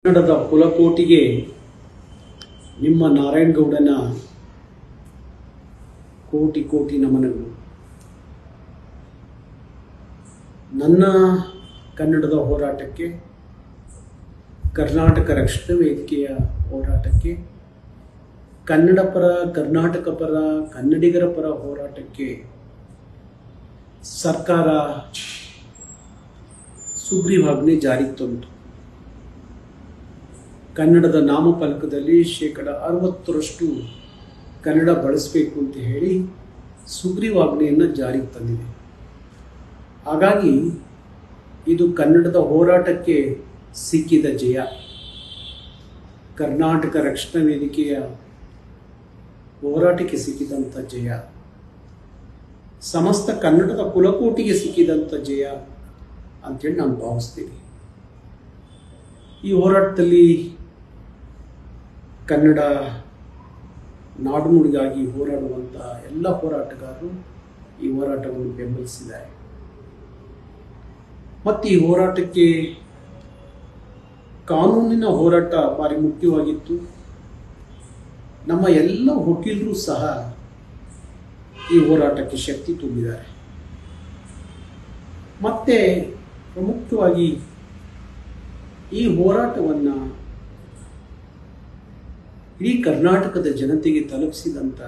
ಕನ್ನಡದ ಕುಲಕೋಟಿಗೆ ನಿಮ್ಮ ನಾರಾಯಣಗೌಡನ ಕೋಟಿ ಕೋಟಿ ನಮನಗಳು. ನನ್ನ ಕನ್ನಡದ ಹೋರಾಟಕ್ಕೆ, ಕರ್ನಾಟಕ ರಕ್ಷಣಾ ವೇದಿಕೆಯ ಹೋರಾಟಕ್ಕೆ, ಕನ್ನಡ ಪರ, ಕರ್ನಾಟಕ ಪರ, ಕನ್ನಡಿಗರ ಪರ ಹೋರಾಟಕ್ಕೆ ಸರ್ಕಾರ ಸುಗ್ರೀವಾಜ್ಞೆ ಜಾರಿಗೆ ತಂತು. ಕನ್ನಡದ ನಾಮಫಲಕದಲ್ಲಿ 60% ಕನ್ನಡ ಬಳಸಬೇಕು ಅಂತ ಹೇಳಿ ಸುಗ್ರೀವಾಜ್ಞೆಯನ್ನು ಜಾರಿಗೆ ತಂದಿದೆ. ಹಾಗಾಗಿ ಇದು ಕನ್ನಡದ ಹೋರಾಟಕ್ಕೆ ಸಿಕ್ಕಿದ ಜಯ, ಕರ್ನಾಟಕ ರಕ್ಷಣಾ ವೇದಿಕೆಯ ಹೋರಾಟಕ್ಕೆ ಸಿಕ್ಕಿದಂಥ ಜಯ, ಸಮಸ್ತ ಕನ್ನಡದ ಕುಲಕೋಟಿಗೆ ಸಿಕ್ಕಿದಂಥ ಜಯ ಅಂತೇಳಿ ನಾನು ಭಾವಿಸ್ತೀನಿ. ಈ ಹೋರಾಟದಲ್ಲಿ ಕನ್ನಡ ನಾಡು ನುಡಿಗಾಗಿ ಹೋರಾಡುವಂಥ ಎಲ್ಲ ಹೋರಾಟಗಾರರು ಈ ಹೋರಾಟವನ್ನು ಬೆಂಬಲಿಸಿದ್ದಾರೆ. ಮತ್ತು ಈ ಹೋರಾಟಕ್ಕೆ ಕಾನೂನಿನ ಹೋರಾಟ ಭಾರಿ ಮುಖ್ಯವಾಗಿತ್ತು. ನಮ್ಮ ಎಲ್ಲ ವಕೀಲರು ಸಹ ಈ ಹೋರಾಟಕ್ಕೆ ಶಕ್ತಿ ತುಂಬಿದ್ದಾರೆ. ಮತ್ತು ಪ್ರಮುಖವಾಗಿ ಈ ಹೋರಾಟವನ್ನು ಇಡೀ ಕರ್ನಾಟಕದ ಜನತೆಗೆ ತಲುಪಿಸಿದಂಥ,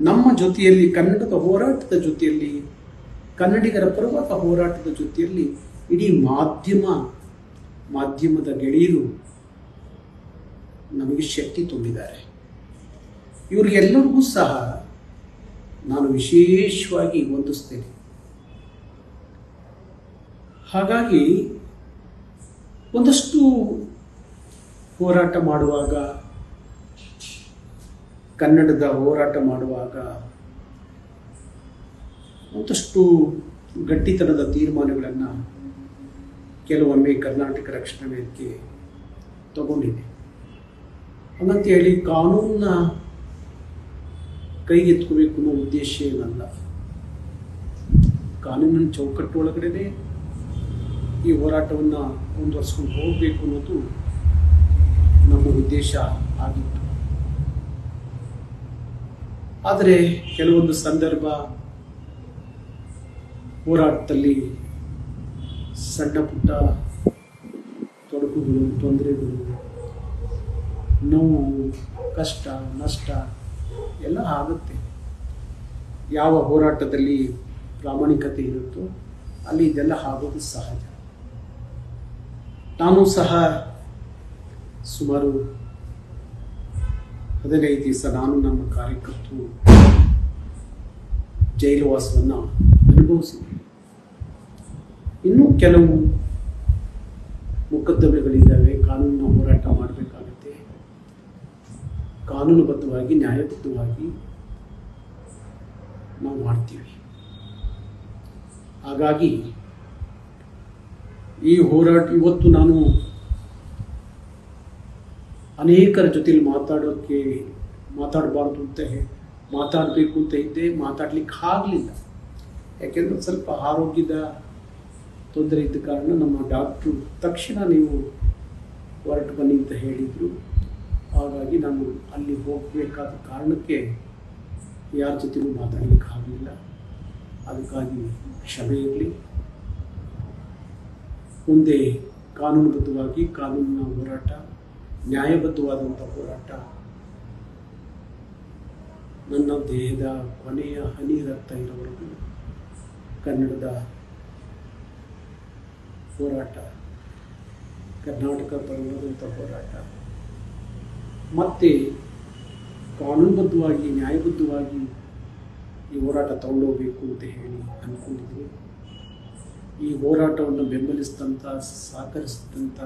ನಮ್ಮ ಜೊತೆಯಲ್ಲಿ ಕನ್ನಡದ ಹೋರಾಟದ ಜೊತೆಯಲ್ಲಿ, ಕನ್ನಡಿಗರ ಪರವಾದ ಹೋರಾಟದ ಜೊತೆಯಲ್ಲಿ ಇಡೀ ಮಾಧ್ಯಮದ ಗೆಳೆಯರು ನಮಗೆ ಶಕ್ತಿ ತುಂಬಿದ್ದಾರೆ. ಇವರಿಗೆಲ್ಲರಿಗೂ ಸಹ ನಾನು ವಿಶೇಷವಾಗಿ ವಂದಿಸ್ತೇನೆ. ಹಾಗಾಗಿ ಒಂದಷ್ಟು ಹೋರಾಟ ಮಾಡುವಾಗ, ಕನ್ನಡದ ಹೋರಾಟ ಮಾಡುವಾಗ ಒಂದಷ್ಟು ಗಟ್ಟಿತನದ ತೀರ್ಮಾನಗಳನ್ನು ಕೆಲವೊಮ್ಮೆ ಕರ್ನಾಟಕ ರಕ್ಷಣಾ ವೇದಿಕೆ ತಗೊಂಡಿದೆ. ಹಂಗಂತ ಹೇಳಿ ಕಾನೂನನ್ನ ಕೈಗೆತ್ಕೋಬೇಕು ಅನ್ನೋ ಉದ್ದೇಶ ಏನಲ್ಲ. ಕಾನೂನಿನ ಚೌಕಟ್ಟು ಒಳಗಡೆ ಈ ಹೋರಾಟವನ್ನು ಮುಂದುವರಿಸ್ಕೊಂಡು ಹೋಗಬೇಕು ಅನ್ನೋದು ನಮ್ಮ ಉದ್ದೇಶ ಆಗಿತ್ತು. ಆದರೆ ಕೆಲವೊಂದು ಸಂದರ್ಭ ಹೋರಾಟದಲ್ಲಿ ಸಣ್ಣ ಪುಟ್ಟ ತೊಡಕುಗಳು, ತೊಂದರೆಗಳು, ನೋವು, ಕಷ್ಟ, ನಷ್ಟ ಎಲ್ಲ ಆಗುತ್ತೆ. ಯಾವ ಹೋರಾಟದಲ್ಲಿ ಪ್ರಾಮಾಣಿಕತೆ ಇರುತ್ತೋ ಅಲ್ಲಿ ಇದೆಲ್ಲ ಆಗೋದು ಸಹಜ. ನಾನು ಸಹ ಸುಮಾರು 15 ದಿವಸ ನಾನು ನಮ್ಮ ಕಾರ್ಯಕರ್ತರು ಜೈಲುವಾಸವನ್ನು ಅನುಭವಿಸಿದ್ವಿ. ಇನ್ನೂ ಕೆಲವು ಮೊಕದ್ದಮೆಗಳಿದ್ದಾವೆ. ಕಾನೂನಿನ ಹೋರಾಟ ಮಾಡಬೇಕಾಗುತ್ತೆ. ಕಾನೂನುಬದ್ಧವಾಗಿ, ನ್ಯಾಯಬದ್ಧವಾಗಿ ನಾವು ಮಾಡ್ತೀವಿ. ಹಾಗಾಗಿ ಈ ಹೋರಾಟ ಇವತ್ತು ನಾನು ಅನೇಕರ ಜೊತೆಲಿ ಮಾತಾಡಬಾರ್ದು ಅಂತ ಮಾತಾಡಬೇಕು ಅಂತ ಇದ್ದೆ, ಮಾತಾಡ್ಲಿಕ್ಕೆ ಆಗಲಿಲ್ಲ. ಯಾಕೆಂದರೆ ಸ್ವಲ್ಪ ಆರೋಗ್ಯದ ತೊಂದರೆ ಇದ್ದ ಕಾರಣ ನಮ್ಮ ಡಾಕ್ಟ್ರು ತಕ್ಷಣ ನೀವು ಹೊರಟು ಬನ್ನಿ ಅಂತ ಹೇಳಿದರು. ಹಾಗಾಗಿ ನಾನು ಅಲ್ಲಿ ಹೋಗಬೇಕಾದ ಕಾರಣಕ್ಕೆ ಯಾರ ಜೊತೆಗೂ ಮಾತಾಡಲಿಕ್ಕೆ ಆಗಲಿಲ್ಲ. ಅದಕ್ಕಾಗಿ ಕ್ಷಮೆ ಇರಲಿ. ಮುಂದೆ ಕಾನೂನುಬದ್ಧವಾಗಿ ಕಾನೂನಿನ ಹೋರಾಟ, ನ್ಯಾಯಬದ್ಧವಾದಂಥ ಹೋರಾಟ, ನನ್ನ ದೇಹದ ಕೊನೆಯ ಹನಿ ರಕ್ತ ಇರೋವರೆಗೂ ಕನ್ನಡದ ಹೋರಾಟ, ಕರ್ನಾಟಕ ಪರವಾದಂಥ ಹೋರಾಟ, ಮತ್ತು ಕಾನೂನುಬದ್ಧವಾಗಿ, ನ್ಯಾಯಬದ್ಧವಾಗಿ ಈ ಹೋರಾಟ ತಗೊಂಡೋಗ್ಬೇಕು ಅಂತ ಹೇಳಿ ಅಂದ್ಕೊಂಡಿದ್ದೀನಿ. ಈ ಹೋರಾಟವನ್ನು ಬೆಂಬಲಿಸಿದಂಥ, ಸಹಕರಿಸಿದಂಥ,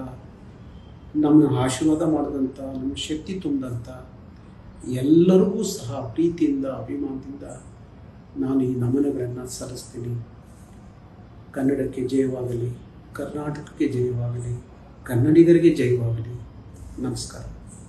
ನಮ್ಮ ಆಶೀರ್ವಾದ ಮಾಡಿದಂಥ, ನಮ್ಮ ಶಕ್ತಿ ತುಂಬಿದಂಥ ಎಲ್ಲರಿಗೂ ಸಹ ಪ್ರೀತಿಯಿಂದ, ಅಭಿಮಾನದಿಂದ ನಾನು ಈ ನಮನಗಳನ್ನು ಸಲ್ಲಿಸ್ತೀನಿ. ಕನ್ನಡಕ್ಕೆ ಜಯವಾಗಲಿ, ಕರ್ನಾಟಕಕ್ಕೆ ಜಯವಾಗಲಿ, ಕನ್ನಡಿಗರಿಗೆ ಜಯವಾಗಲಿ. ನಮಸ್ಕಾರ.